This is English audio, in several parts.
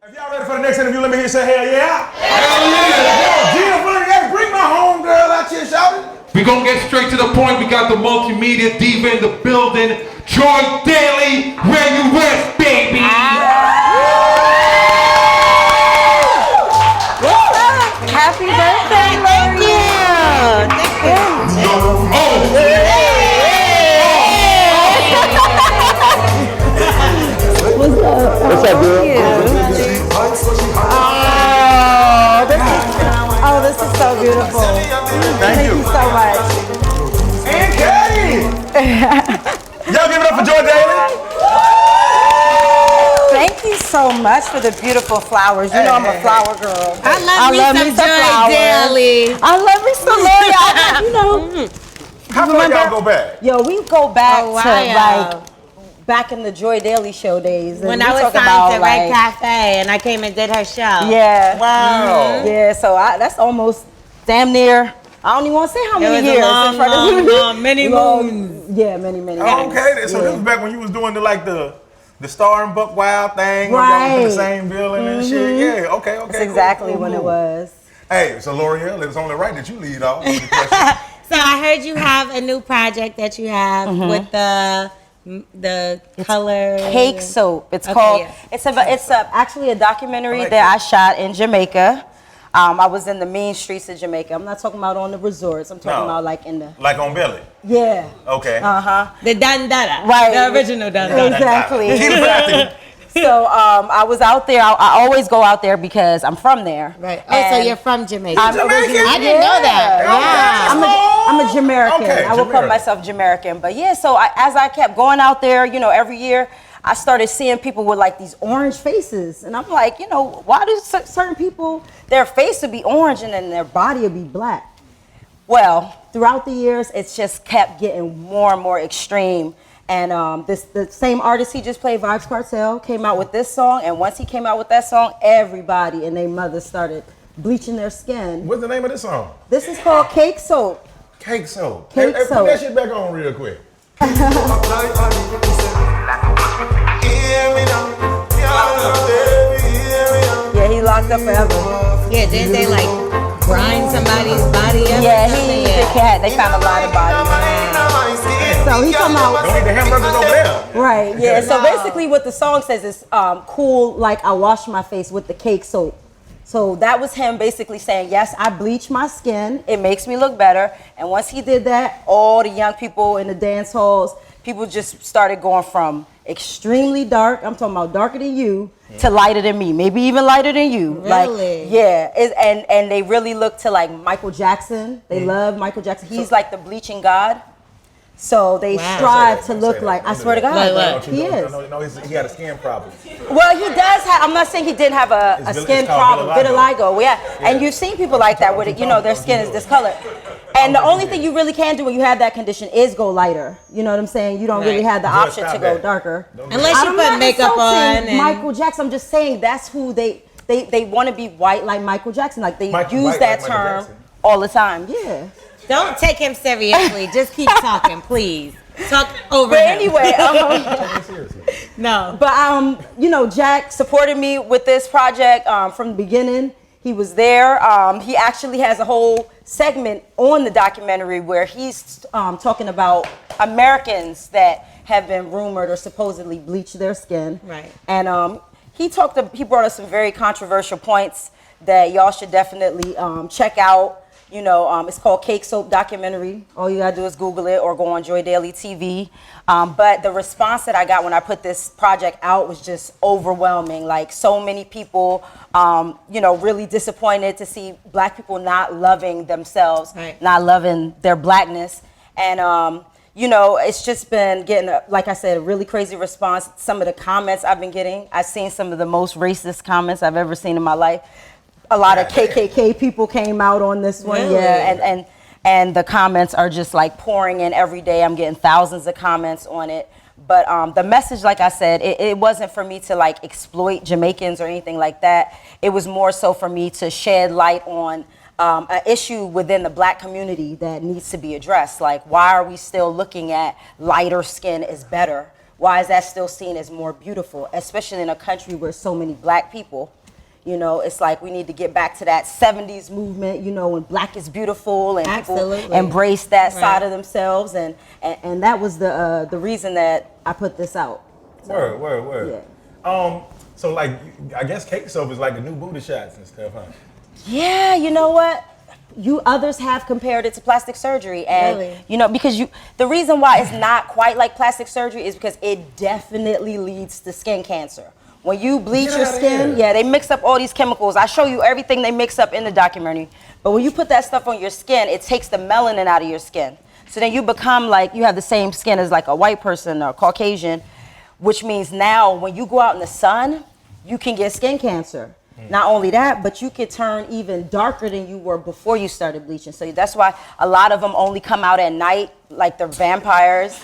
If y'all ready for the next interview, let me hear you say hell yeah. Hell yeah! Gina, bring my homegirl out here, shouting. We gonna get straight to the point. We got the multimedia diva in the building. Joy Daly, where you rest, baby. Happy birthday, thank you. What's up, girl? This is so beautiful. Thank you so much. And Katie. Y'all give it up for Joy Daly. Thank you so much for the beautiful flowers. You know I'm a flower girl. I love me some Joy Daly. I love me some Lily. How far y'all go back? Yo, we go back to back in the Joy Daly show days. When I was signed to Red Cafe and I came and did her show. Yeah. Wow. Yeah, so that's almost damn near, I don't even want to say how many years. Many moons. Yeah, many. Okay, so this was back when you was doing the Star and Buck Wild thing. Right. Y'all was in the same building and shit. Yeah, okay. That's exactly when it was. Hey, so L'Oreal, it's only right that you lead off. So I heard you have a new project that you have with the color Cake Soap. It's called. Yeah. It's actually a documentary that I shot in Jamaica. I was in the mean streets of Jamaica. I'm not talking about on the resorts. I'm talking about like in the. Like on Billy. Yeah. Okay. The Dandada. Right. The original Dandada. Exactly. So I was out there. I always go out there because I'm from there. Right. Oh, so you're from Jamaica. I'm Jamaican? I didn't know that. Yeah. I'm a Jamaican. Okay, I would call myself Jamaican. But yeah, so as I kept going out there, every year, I started seeing people with like these orange faces. And I'm like, why do certain people, their face would be orange and then their body would be black? Well, throughout the years, it's just kept getting more and more extreme. And the same artist he just played, Vibes Cartel, came out with this song. And once he came out with that song, everybody and their mother started bleaching their skin. What's the name of this song? This is called Cake Soap. Cake Soap. Cake Soap. Put that shit back on real quick. Yeah, he locked up forever. Yeah, didn't they like grind somebody's body up? Yeah, they found a lot of bodies. So he come out. Don't eat the hamburgers over there. Right, yeah. So basically what the song says is cool, like I wash my face with the cake soap. So that was him basically saying, yes, I bleach my skin. It makes me look better. And once he did that, all the young people in the dance halls, people just started going from extremely dark, I'm talking about darker than you, to lighter than me, maybe even lighter than you. Really? Like, yeah. And they really look to like Michael Jackson. They love Michael Jackson. He's like the bleaching god. So they strive to look like, I swear to God, he is. No, he had a skin problem. Well, he does have, I'm not saying he didn't have a skin problem, vitiligo, yeah. And you've seen people like that with it, their skin is discolored. And the only thing you really can do when you have that condition is go lighter. You know what I'm saying? You don't really have the option to go darker. Unless you put makeup on. Michael Jackson, I'm just saying that's who they want to be white like Michael Jackson. Like they use that term all the time, yeah. Don't take him seriously. Just keep talking, please. Talk over him. Anyway, no. But Jack supported me with this project from the beginning. He was there. He actually has a whole segment on the documentary where he's talking about Americans that have been rumored or supposedly bleached their skin. Right. And he brought us some very controversial points that y'all should definitely check out. It's called Cake Soap Documentary. All you gotta do is Google it or go on Joy Daly TV. But the response that I got when I put this project out was just overwhelming. Like so many people, really disappointed to see Black people not loving themselves, not loving their Blackness. And, it's just been getting, like I said, a really crazy response. Some of the comments I've been getting, I've seen some of the most racist comments I've ever seen in my life. A lot of KKK people came out on this one, and the comments are just like pouring in every day. I'm getting thousands of comments on it. But the message, like I said, it wasn't for me to like exploit Jamaicans or anything like that. It was more so for me to shed light on an issue within the Black community that needs to be addressed. Like, why are we still looking at lighter skin is better why is that still seen as more beautiful, especially in a country where so many black people? You know, it's like we need to get back to that 70s movement, you know, when black is beautiful and people embrace that side of themselves. And that was the reason that I put this out. So, Word. Yeah. So like, I guess cake soap is like the new booty shots and stuff, huh? Yeah, you know what? Others have compared it to plastic surgery, and you know, because the reason why it's not quite like plastic surgery is because it definitely leads to skin cancer. When you bleach your skin, they mix up all these chemicals. I show you everything they mix up in the documentary. But when you put that stuff on your skin, it takes the melanin out of your skin. So then you become like, you have the same skin as like a white person or Caucasian, which means now when you go out in the sun, you can get skin cancer. Not only that, but you could turn even darker than you were before you started bleaching. So that's why a lot of them only come out at night, like they're vampires.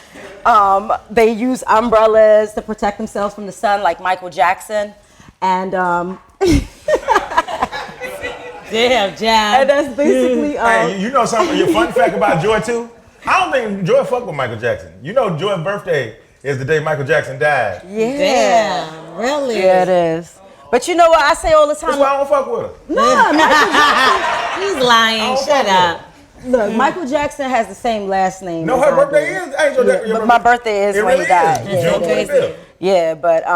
They use umbrellas to protect themselves from the sun, like Michael Jackson. And damn, Jam. And that's basically. Hey, you know something? Your fun fact about Joy too? I don't think Joy fucked with Michael Jackson. You know, Joy's birthday is the day Michael Jackson died. Yeah. Damn, really? Yeah, it is. But you know what I say all the time? That's why I don't fuck with her. No, Michael Jackson. He's lying. Shut up. Look, Michael Jackson has the same last name. No, her birthday is. But my birthday is when he died. June 25th. Yeah, but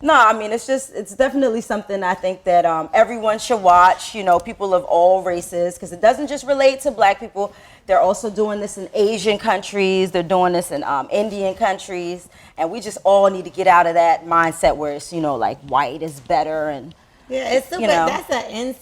no, I mean, it's definitely something I think that everyone should watch. You know, people of all races, because it doesn't just relate to black people. They're also doing this in Asian countries. They're doing this in Indian countries. And we just all need to get out of that mindset where it's, you know, like white is better. And yeah, it's super, that's an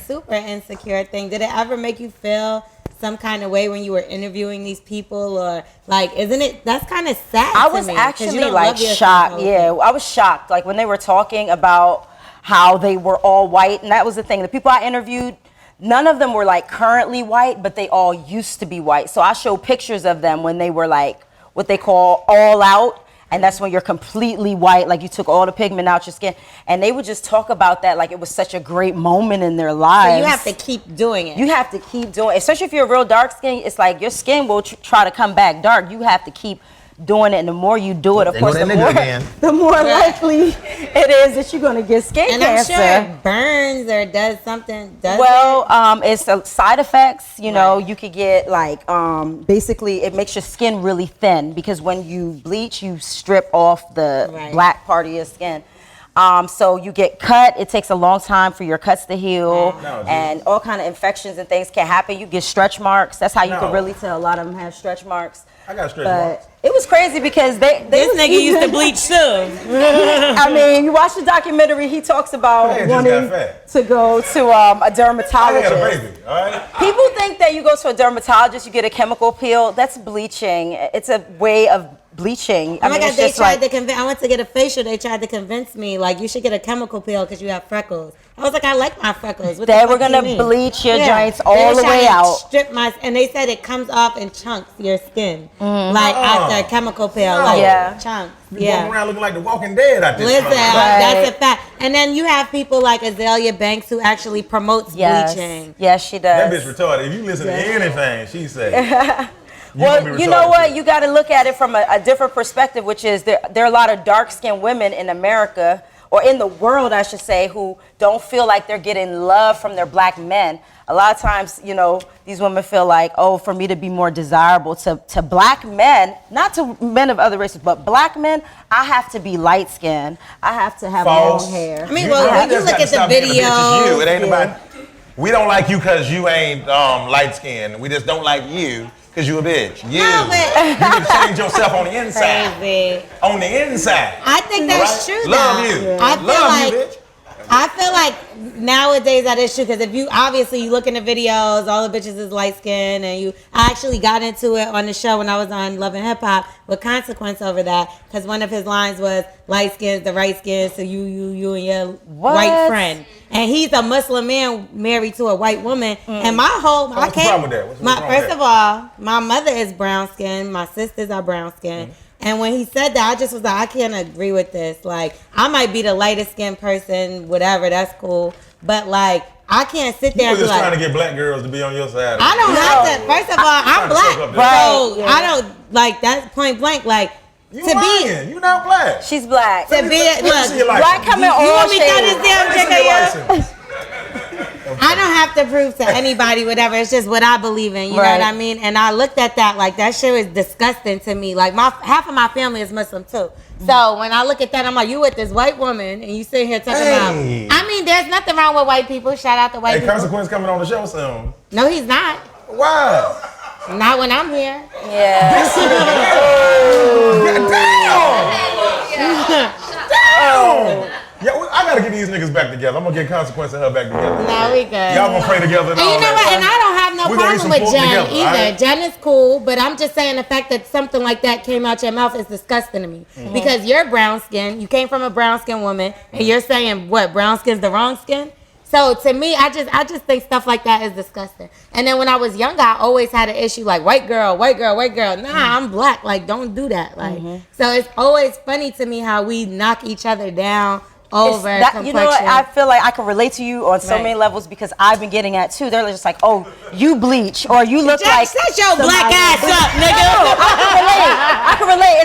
super insecure thing. Did it ever make you feel some kind of way when you were interviewing these people, or like, isn't it, that's kind of sad I was actually like shocked. Yeah, I was shocked. Like when they were talking about how they were all white. And that was the thing. The people I interviewed, none of them were like currently white, but they all used to be white. So I showed pictures of them when they were like what they call all out. And that's when you're completely white, like you took all the pigment out your skin. And they would just talk about that like it was such a great moment in their lives. So you have to keep doing it. You have to keep doing it. Especially if you're a real dark skin, it's like your skin will try to come back dark. You have to keep doing it, and the more you do it, of course, the more likely it is that you're going to get skin cancer. I'm sure it burns or does something. It's a side effects. You know, you could get like basically it makes your skin really thin because when you bleach, you strip off the black part of your skin. So you get cut. It takes a long time for your cuts to heal, and all kind of infections and things can happen. You get stretch marks. That's how you can really tell a lot of them have stretch marks. I got stretch marks. It was crazy because this nigga used to bleach too. I mean, you watch the documentary. He talks about wanting to go to a dermatologist. I had a baby. All right. People think that you go to a dermatologist, you get a chemical peel. That's bleaching. It's a way of bleaching. Oh my God, they tried to convince. I went to get a facial. They tried to convince me like you should get a chemical peel because you have freckles. I was like, I like my freckles. What they were gonna bleach your joints all the way out. Strip and they said it comes off in chunks your skin, like after a chemical peel, chunks. You walking around looking like the Walking Dead out there. Listen, that's a fact. And then you have people like Azalea Banks who actually promotes bleaching. Yes, she does. That bitch retarded. If you listen to anything she says. Well, you know what? You got to look at it from a different perspective, which is there are a lot of dark-skinned women in America, or in the world, I should say, who don't feel like they're getting love from their black men. A lot of times, you know, these women feel like, oh, for me to be more desirable to black men, not to men of other races, but black men, I have to be light-skinned. I have to have long hair. I mean, when you look at the video, it ain't about, we don't like you because you ain't light-skinned. We just don't like you. Because you a bitch. You need to change yourself on the inside. Crazy. On the inside. I think that's true, though. Love you. I feel like nowadays that is true, because if you look in the videos, all the bitches is light skinned, and I actually got into it on the show when I was on Love and Hip Hop with Consequence over that, because one of his lines was light skin, the right skin, so you and your white friend, and he's a Muslim man married to a white woman, and what's the problem with that? First of all, my mother is brown skinned, my sisters are brown skinned. And when he said that, I just was like, I can't agree with this. Like, I might be the lightest skinned person, whatever, that's cool. But, like, I can't sit there and be like, trying to get black girls to be on your side. I don't have to. First of all, I'm black. So I don't, like, that's point blank. Like, You lying. You not black. She's black. To be look, black come in you all want me to throw shades. this damn chicken? I don't have to prove to anybody whatever. It's just what I believe in. You know what I mean? And I looked at that like that shit was disgusting to me. Like half of my family is Muslim too. So when I look at that, I'm like, you with this white woman and you sitting here talking about. I mean, there's nothing wrong with white people. Shout out to white people. Consequence coming on the show soon. No, he's not. Why? Not when I'm here. Yeah. Damn! Yeah, I gotta get these niggas back together. I'm gonna get Consequence and her back together. No, we good. Y'all gonna pray together. And you know what? And I don't have no problem with Jen together, either. right? Jen is cool, but I'm just saying the fact that something like that came out your mouth is disgusting to me. Because you're brown skin, you came from a brown skin woman, and you're saying what? Brown skin's the wrong skin? So to me, I just think stuff like that is disgusting. And then when I was younger, I always had an issue like white girl, white girl, white girl. Nah, I'm black. Like, don't do that. Like, so it's always funny to me how we knock each other down over complexion. You know what? I feel like I can relate to you on so many levels because I've been getting at too. They're just like, oh, you bleach or you look like. Shut your black ass up, nigga. No, I can relate.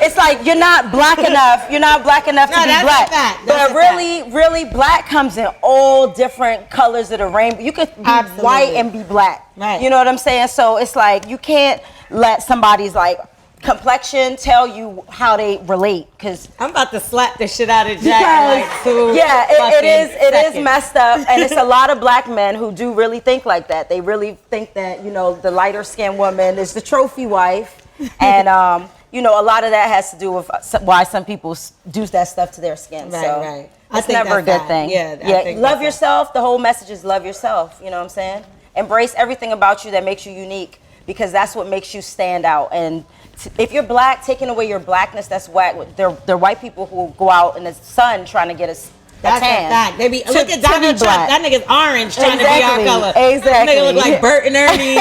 It's like you're not black enough. You're not black enough to be black. But really, black comes in all different colors of the rainbow. You could be white and be black. Right. You know what I'm saying? So it's like you can't let somebody's like complexion tell you how they relate because I'm about to slap the shit out of Jack. It is messed up, and it's a lot of black men who do really think like that. They really think that the lighter skinned woman is the trophy wife, and a lot of that has to do with why some people do that stuff to their skin. Right. It's never a good thing. Yeah. Love yourself. The whole message is love yourself. You know what I'm saying? Embrace everything about you that makes you unique because that's what makes you stand out. And if you're black, taking away your blackness, that's whack. They're white people who go out in the sun trying to get us. That's tan. a fact. Look at Donald Trump. That nigga's orange trying to be our color. Exactly. That nigga look like Bert and Ernie.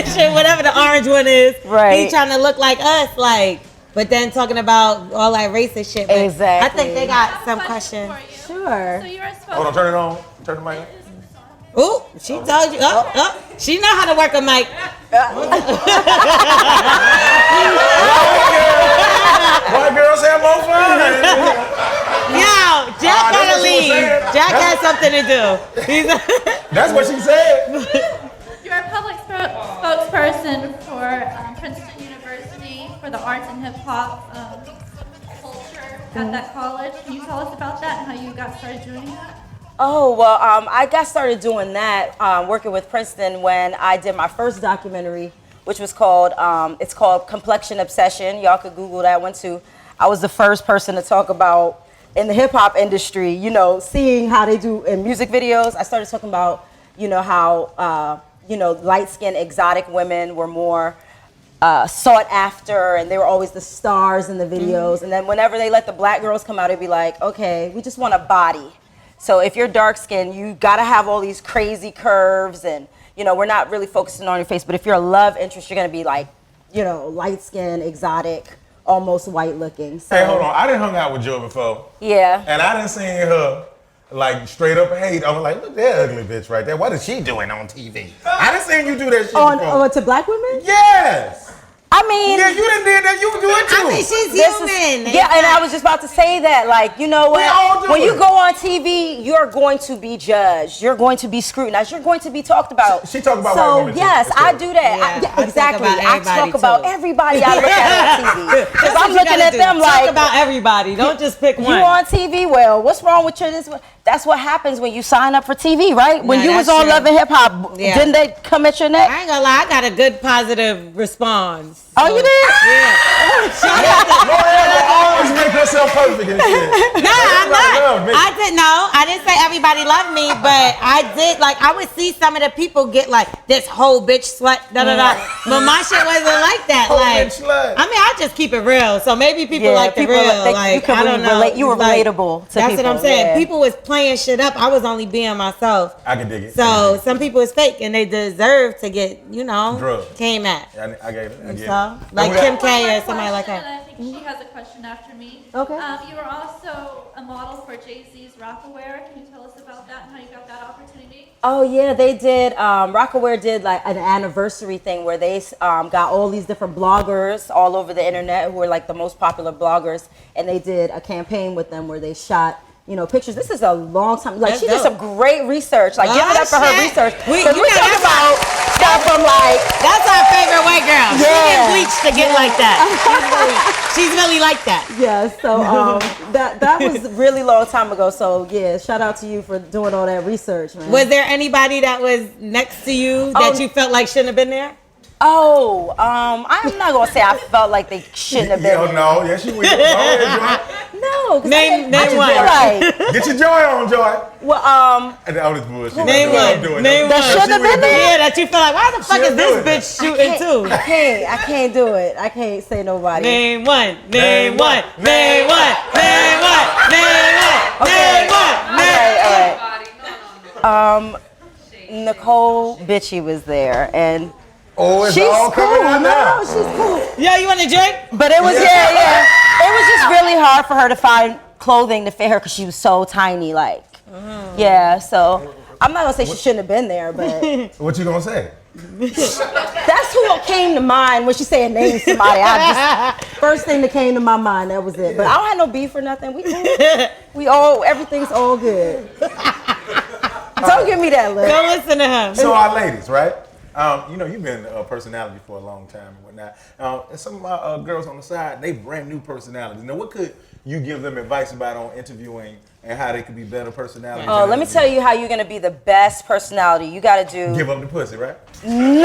Shit, whatever the orange one is. Right. He trying to look like us, like. But then talking about all that racist shit. But exactly. I think they got some questions. Sure. So you were supposed Hold on, turn it on. Turn the mic on. Ooh, she told you. She know how to work a mic. White girls have more fun. Yo, Jack gotta leave. Jack has something to do. That's what she said. you're a public spokesperson for Princeton University for the arts and hip hop culture at that college. Can you tell us about that and how you got started doing that? Oh, well, I got started doing that, working with Princeton when I did my first documentary, which was called, it's called Complexion Obsession. Y'all could Google that one too. I was the first person to talk about, in the hip hop industry, seeing how they do in music videos. I started talking about, how, light-skinned exotic women were more sought after, and they were always the stars in the videos. And then whenever they let the black girls come out, it'd be like, okay, we just want a body. So if you're dark skinned, you gotta have all these crazy curves and, we're not really focusing on your face, but if you're a love interest, you're gonna be like, light skinned, exotic, almost white looking. So, hey, hold on. I didn't hung out with Joy before. Yeah. And I didn't see her like straight up hate. I was like, look, that ugly bitch right there. What is she doing on TV? I didn't see you do that shit before. To black women? Yes. I mean, yeah, you done did that. You do it too. I mean, she's human. And I was just about to say that. Like, you know what? We all do when you it. go on TV, you're going to be judged. You're going to be scrutinized. You're going to be talked about. She talked about so, white women too. yes, I do that. Yeah, exactly. I talk about everybody I look at on TV. Because I'm you looking gotta at them like. Talk about everybody. Don't just pick one. You on TV? Well, what's wrong with you? That's what happens when you sign up for TV, right? When you was that's on true. Love and Hip Hop, didn't they come at your neck? I ain't gonna lie, I got a good positive response. Oh, you did? Lord, always make herself perfect and shit. No, I'm not. I didn't say everybody loved me, but I did. Like, I would see some of the people get like this whole bitch slut, da da da. But my shit wasn't like that. Whole Like, bitch slut. I mean, I just keep it real. So maybe people like the real. Like, I don't know. You were relatable to That's people. what I'm saying. Yeah. People was playing shit up. I was only being myself. I can dig it. So some people is fake and they deserve to get, Drugged. came at. I get it. So, like Kim K or somebody like that. I think She has a question after me. Okay. You were also a model for Jay-Z's Rockaware. Can you tell us about that and how you got that opportunity? Oh yeah, they did. Rockaware did like an anniversary thing where they got all these different bloggers all over the internet who were like the most popular bloggers, and they did a campaign with them where they shot, you know, pictures. This is a long time. Like, That's she did dope. some great research. Like, give it up for her shit. research. We talk about stuff from like. That's our favorite white girl. She Yeah. get bleached to get like that. She's really like that. Yeah, so that was a really long time ago. So yeah, shout out to you for doing all that research, man. Was there anybody that was next to you that you felt like shouldn't have been there? Oh, I'm not gonna say I felt like they shouldn't have been. Yo, no, yes you will. Go ahead, No, 'cause Name I just one. feel like, Joy. Get your joy on, Joy. well, And all this bullshit. Name Don't do one. it. Name That one. shouldn't have been there? Yeah, that you feel like, why the fuck is She'll this do it. bitch shooting too? I can't do it. I can't say nobody. Name one. Name one. Name one. Name one. Name one. Name one. All right. Nicole Bitchy was there, and Oh, it's she's all cool. coming out now. No, she's cool. Yo, you want a drink? But it was yeah. It was just really hard for her to find clothing to fit her because she was so tiny. Like, yeah. So I'm not gonna say she shouldn't have been there, but What you gonna say? that's who came to mind when she said name somebody. First thing that came to my mind, that was it. But I don't have no beef or nothing. We cool. Everything's all good. Don't give me that look. Don't listen to him. So our ladies, right? You know, you've been a personality for a long time and whatnot. And some of my girls on the side, they brand new personalities. Now, what could you give them advice about on interviewing and how they could be better personalities? Oh, let me tell you how you're gonna be the best personality. You gotta do. Give up the pussy, right? Nah.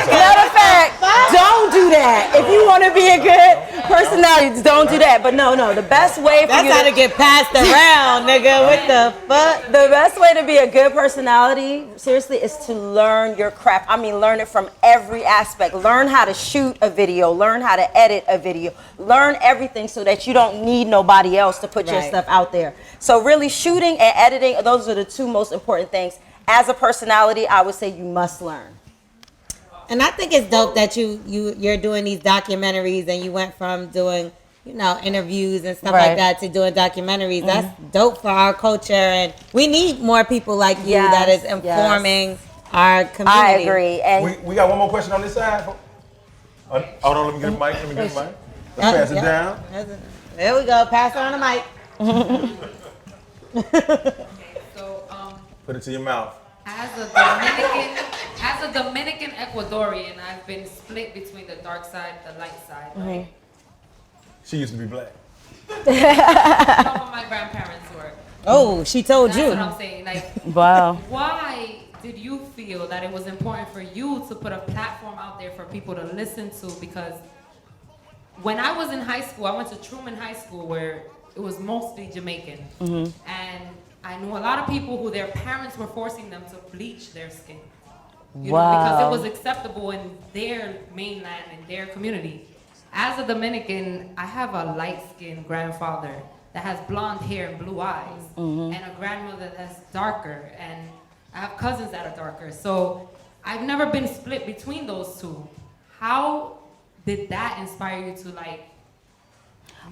Matter of fact, don't do that. If you want to be a good personality, don't do that. But no, the best way for That's you how to get passed around, nigga. What the fuck? the best way to be a good personality, seriously, is to learn your craft. I mean, learn it from every aspect. Learn how to shoot a video. Learn how to edit a video. Learn everything so that you don't need nobody else to put your stuff out there. So really, shooting and editing, those are the two most important things. As a personality, I would say you must learn. And I think it's dope that you're doing these documentaries and you went from doing, you know, interviews and stuff like that to doing documentaries. That's dope for our culture, and we need more people like you that is informing our community. I agree. And We got one more question on this side. Hold on, let me get the mic. Let's pass it down. There we go. Pass on the mic. Put it to your mouth. As a Dominican Ecuadorian, I've been split between the dark side and the light side. Right? She used to be black. Some of my grandparents were. Oh, she told That's you. what I'm saying. Like, wow. why did you feel that it was important for you to put a platform out there for people to listen to? Because when I was in high school, I went to Truman High School where it was mostly Jamaican. And I knew a lot of people who their parents were forcing them to bleach their skin. You know, because it was acceptable in their mainland, in their community. As a Dominican, I have a light-skinned grandfather that has blonde hair and blue eyes, and a grandmother that's darker, and I have cousins that are darker. So I've never been split between those two. How did that inspire you to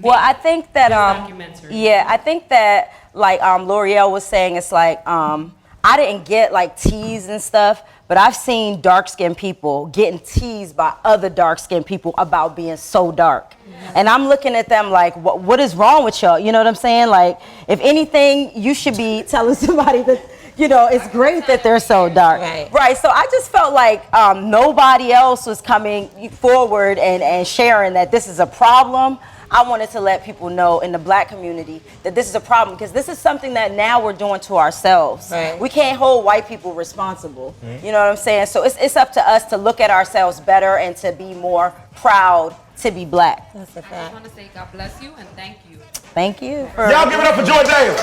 Well, I think that documentary? I think that like L'Oreal was saying, it's like I didn't get like teased and stuff, but I've seen dark-skinned people getting teased by other dark-skinned people about being so dark. And I'm looking at them like, what is wrong with y'all? You know what I'm saying? Like, if anything, you should be telling somebody that, you know, it's great that they're so dark. Right. So I just felt like nobody else was coming forward and sharing that this is a problem. I wanted to let people know in the black community that this is a problem, because this is something that now we're doing to ourselves. We can't hold white people responsible. You know what I'm saying? So it's up to us to look at ourselves better and to be more proud to be black. That's a I fact. just want to say God bless you and thank you. Thank you. Y'all give it up for Joy Daly.